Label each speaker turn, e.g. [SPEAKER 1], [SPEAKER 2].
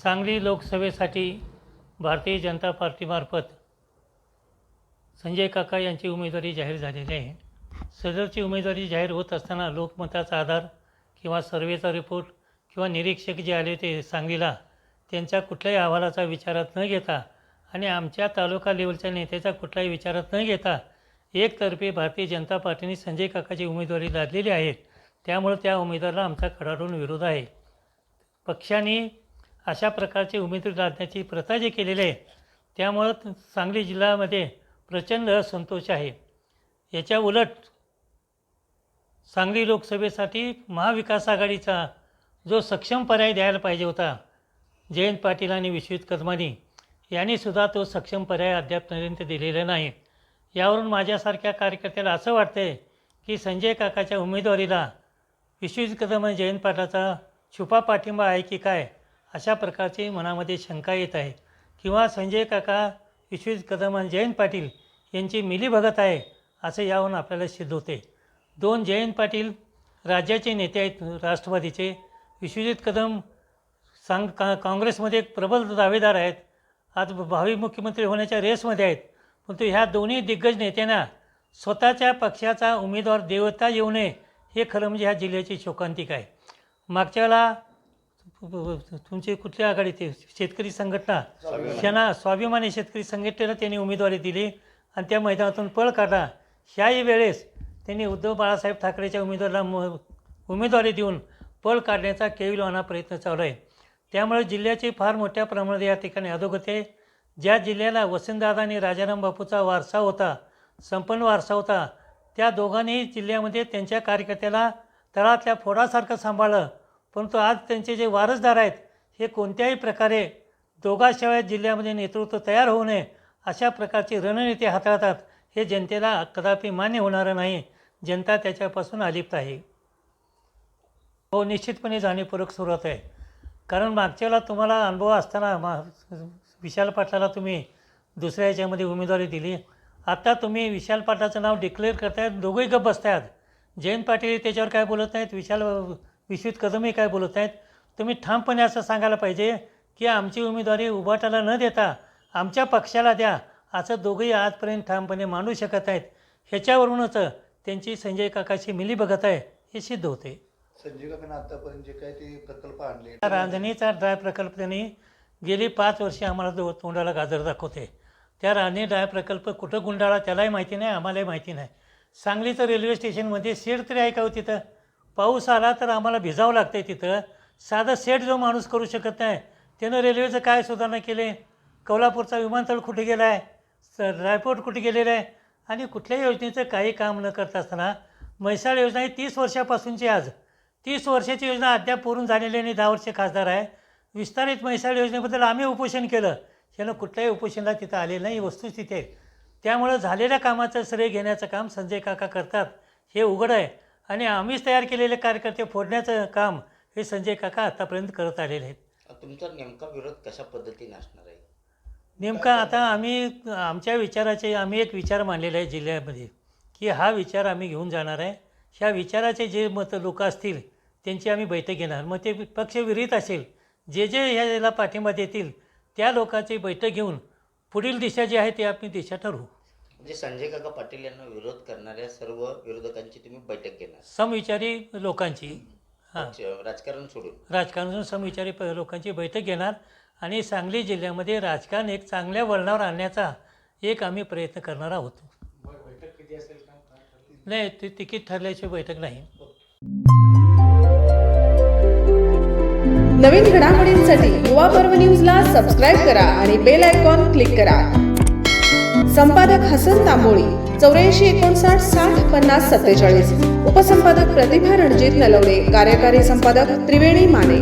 [SPEAKER 1] सांगली लोकसभेसाठी भारतीय जनता पार्टीमार्फत संजय काका यांची उमेदवारी जाहीर झालेली आहे. सदरची उमेदवारी जाहीर होत असताना लोकमताचा आधार किंवा सर्वेचा रिपोर्ट किंवा निरीक्षक जे आले ते सांगलीला त्यांच्या कुठल्याही अहवालाचा विचारात न घेता आणि आमच्या तालुका लेवलच्या नेत्याचा कुठलाही विचारात न घेता एकतर्फी भारतीय जनता पार्टीने संजय काकाची उमेदवारी लादलेली आहे. त्यामुळे त्या उमेदवाराला आमचा कडाडून विरोध आहे. पक्षाने अशा प्रकारची उमेदवारी लादण्याची प्रथा जी केलेली आहे त्यामुळं सांगली जिल्ह्यामध्ये प्रचंड असंतोष आहे. याच्या उलट सांगली लोकसभेसाठी महाविकास आघाडीचा जो सक्षम पर्याय द्यायला पाहिजे होता जयंत पाटील आणि विश्वजित कदमांनी यांनीसुद्धा तो सक्षम पर्याय अद्यापपर्यंत दिलेला नाही. यावरून माझ्यासारख्या कार्यकर्त्याला असं वाटतं आहे की संजय काकाच्या उमेदवारीला विश्वजित कदम आणि जयंत पाटलाचा छुपा पाठिंबा आहे की काय अशा प्रकारची मनामध्ये शंका येत आहे. किंवा संजय काका विश्वजित कदम आणि जयंत पाटील यांची मिलीभगत आहे असं यावरून आपल्याला सिद्ध होते. दोन जयंत पाटील राज्याचे नेते आहेत राष्ट्रवादीचे. विश्वजित कदम काँग्रेसमध्ये एक प्रबल दावेदार आहेत. आज भावी मुख्यमंत्री होण्याच्या रेसमध्ये आहेत. परंतु ह्या दोन्ही दिग्गज नेत्यांना स्वतःच्या पक्षाचा उमेदवार देवता येऊ नये हे खरं म्हणजे ह्या जिल्ह्याची शोकांतिका आहे. मागच्या वेळेला तुमची कुठल्या आघाडी ते शेतकरी संघटना स्वाभिमानी शेतकरी संघटनेला त्यांनी उमेदवारी दिली आणि त्या मैदानातून पळ काढला. ह्याही वेळेस त्यांनी उद्धव बाळासाहेब ठाकरेच्या उमेदवाराला उमेदवारी देऊन पळ काढण्याचा केविलवाना प्रयत्न चालू आहे. त्यामुळे जिल्ह्याची फार मोठ्या प्रमाणात या ठिकाणी अधोगती आहे. ज्या जिल्ह्याला वसंतदादा आणि राजाराम बापूचा वारसा होता, संपन्न वारसा होता, त्या दोघांनी जिल्ह्यामध्ये त्यांच्या कार्यकर्त्याला तळातल्या फोडासारखं सांभाळलं. परंतु आज त्यांचे जे वारसदार आहेत हे कोणत्याही प्रकारे दोघांशिवाय जिल्ह्यामध्ये नेतृत्व तयार होऊ नये अशा प्रकारची रणनीती हाताळतात. हे जनतेला कदापि मान्य होणारं नाही. जनता त्याच्यापासून अलिप्त आहे. हो, निश्चितपणे जाणीवपूर्वक सुरुवात आहे. कारण मागच्या वेळेला तुम्हाला अनुभव असताना विशाल पाटलाला तुम्ही दुसऱ्या याच्यामध्ये उमेदवारी दिली. आता तुम्ही विशाल पाटलाचं नाव डिक्लेअर करतायत, दोघंही गप्प बसतायत. जयंत पाटील त्याच्यावर काय बोलत नाहीत, विश्वजित कदमही काय बोलत नाहीत. तुम्ही ठामपणे असं सांगायला पाहिजे की आमची उमेदवारी उभाटाला न देता आमच्या पक्षाला द्या असं दोघंही आजपर्यंत ठामपणे मांडू शकत आहेत. ह्याच्यावरूनच त्यांची संजय काकाशी मिलीभगत आहे हे सिद्ध होते.
[SPEAKER 2] संजय काकांना आतापर्यंत जे काय ते प्रकल्प आणले,
[SPEAKER 1] रांजणीचा ड्राय प्रकल्प त्यांनी गेली 5 वर्षे आम्हाला तोंडाला गाजर दाखवते. त्या रांजणी ड्राय प्रकल्प कुठं गुंडाळा त्यालाही माहिती नाही, आम्हालाही माहिती नाही. सांगलीचं रेल्वे स्टेशनमध्ये शेड तरी आहे का हो तिथं? पाऊस आला तर आम्हाला भिजावं लागतं आहे तिथं. साधं शेड जो माणूस करू शकत नाही त्यानं रेल्वेचं काय सुधारणा केले? कोल्हापूरचा विमानतळ कुठे गेला आहे? रायपोर्ट कुठे गेलेलं आहे? आणि कुठल्याही योजनेचं काही काम न करता असताना म्हैसाळ योजना ही 30 वर्षापासूनची, आज 30 वर्षाची योजना अद्याप पूर्ण झालेली आणि 10 वर्षे खासदार आहे. विस्तारित म्हैसाळ योजनेबद्दल आम्ही उपोषण केलं, त्यानं कुठल्याही उपोषणाला तिथं आलेलं नाही. वस्तुस्थिती आहे. त्यामुळं झालेल्या कामाचं श्रेय घेण्याचं काम संजय काका करतात हे उघड आहे. आणि आम्हीच तयार केलेले कार्यकर्ते फोडण्याचं काम हे संजय काका आत्तापर्यंत करत आलेले आहेत.
[SPEAKER 3] तुमचा नेमका विरोध कशा पद्धतीने असणार आहे?
[SPEAKER 1] नेमका आता आमच्या विचाराचे आम्ही एक विचार मांडलेला आहे जिल्ह्यामध्ये की हा विचार आम्ही घेऊन जाणार आहे. ह्या विचाराचे जे मत लोक असतील त्यांची आम्ही बैठक घेणार. मग ते पक्षविरहित असेल, जे ह्याला पाठिंबा देतील त्या लोकांची बैठक घेऊन पुढील दिशा जी आहे ती आपण दिशा ठरवू.
[SPEAKER 3] म्हणजे संजय काका पाटील यांना विरोध करणाऱ्या सर्व विरोधकांची तुम्ही बैठक घेणार?
[SPEAKER 1] समविचारी लोकांची,
[SPEAKER 3] राजकारण
[SPEAKER 1] सोडून समविचारी लोकांची बैठक घेणार. आणि सांगली जिल्ह्यामध्ये राजकारण एक चांगल्या वळणावर आणण्याचा एक आम्ही प्रयत्न करणार आहोत.
[SPEAKER 2] बैठक किती असेल का?
[SPEAKER 1] नाही, ती तिकीट ठरल्याची बैठक नाही.
[SPEAKER 4] नवीन घडामोडींसाठी युवा पर्व न्यूजला सबस्क्राईब करा आणि बेल आयकॉन क्लिक करा. संपादक हसन तांबोळी 8459 60 50 47. उपसंपादक प्रतिभा रणजित नलवडे. कार्यकारी संपादक त्रिवेणी माने.